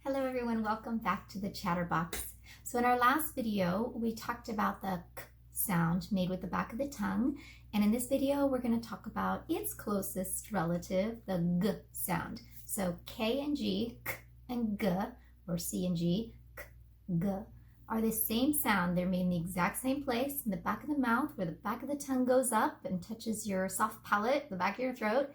Hello everyone, welcome back to the Chatterbox. So in our last video, we talked about the k sound made with the back of the tongue. And in this video, we're going to talk about its closest relative, the g sound. So K and G, k and g, or C and G, k, g, are the same sound. They're made in the exact same place, in the back of the mouth, where the back of the tongue goes up and touches your soft palate, the back of your throat.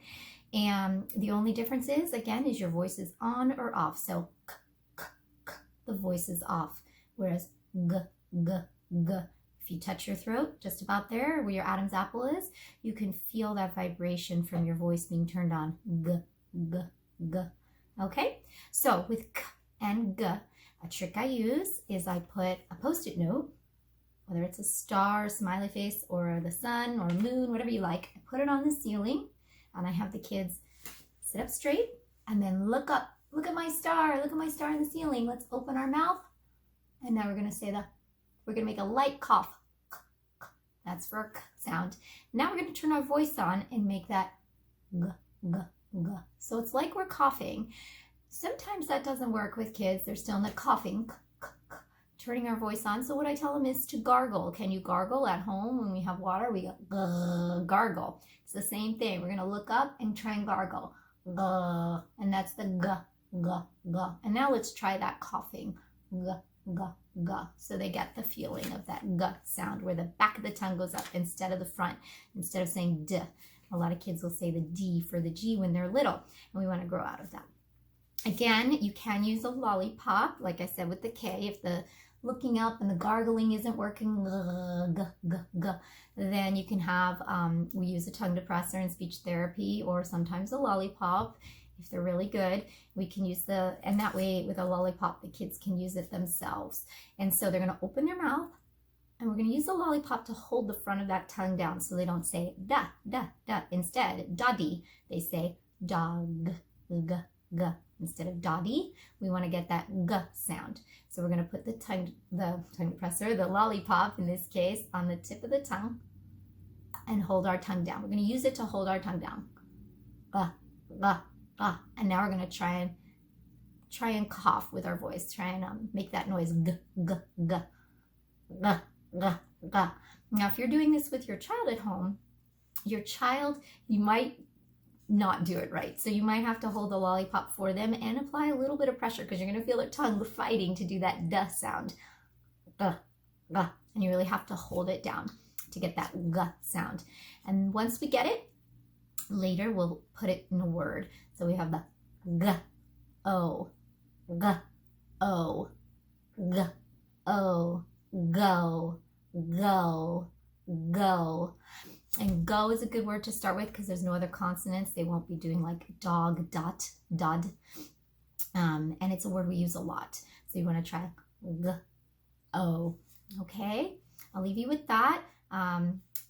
And the only difference is, again, is your voice is on or off. So k, k, k, the voice is off, whereas g, g, g. If you touch your throat, just about there where your Adam's apple is, you can feel that vibration from your voice being turned on. G, g, g. Okay, so with k and g, a trick I use is I put a Post-it note, whether it's a star, smiley face, or the sun, or moon, whatever you like. I put it on the ceiling. And I have the kids sit up straight and then look up. Look at my star. Look at my star in the ceiling. Let's open our mouth. And now we're going to say we're going to make a light cough. That's for a k sound. Now we're going to turn our voice on and make that g, g, g. So it's like we're coughing. Sometimes that doesn't work with kids. They're still in the coughing, k, k, k, turning our voice on. So what I tell them is to gargle. Can you gargle at home when we have water? We go gargle. It's the same thing. We're going to look up and try and gargle. G, and that's the g, g, g. And now let's try that coughing. G, g, g. So they get the feeling of that g sound where the back of the tongue goes up instead of the front. Instead of saying d. A lot of kids will say the D for the G when they're little. And we want to grow out of that. Again, you can use a lollipop, like I said with the K. If the looking up and the gargling isn't working, g, g, g, then you can have, we use a tongue depressor in speech therapy, or sometimes a lollipop. If they're really good, we can use and that way with a lollipop, the kids can use it themselves. And so they're going to open their mouth, and we're going to use the lollipop to hold the front of that tongue down so they don't say da, da, da. Instead, daddy, they say dog, g, g. Instead of dotty, we want to get that g sound. So we're going to put the tongue depressor, the lollipop in this case, on the tip of the tongue and hold our tongue down. We're going to use it to hold our tongue down. And now we're going to try and cough with our voice. Try and make that noise g, g, g, g, g, g. Now, if you're doing this with your child at home, you might not do it right. So you might have to hold the lollipop for them and apply a little bit of pressure because you're going to feel their tongue fighting to do that d sound. And you really have to hold it down to get that g sound. And once we get it, later we'll put it in a word. So we have the g, o, g, o, g, o, go, go, go. And go is a good word to start with because there's no other consonants. They won't be doing like dog, dot, dod. And it's a word we use a lot. So you want to try g, o. Okay? I'll leave you with that.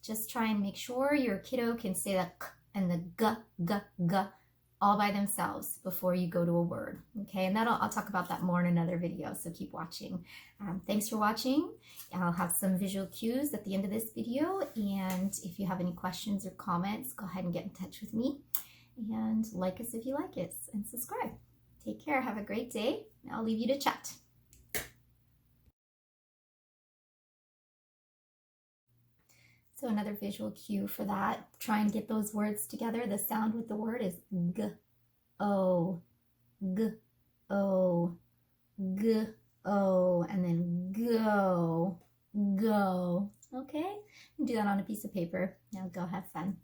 Just try and make sure your kiddo can say the k and the g, g, g all by themselves before you go to a word. Okay? And I'll talk about that more in another video, so keep watching. Thanks for watching. I'll have some visual cues at the end of this video, and if you have any questions or comments, go ahead and get in touch with me, and like us if you like it, and subscribe. Take care. Have a great day. I'll leave you to chat. So another visual cue for that, try and get those words together. The sound with the word is g, o, g, o, g, o, and then go, go. Okay? You can do that on a piece of paper. Now go have fun.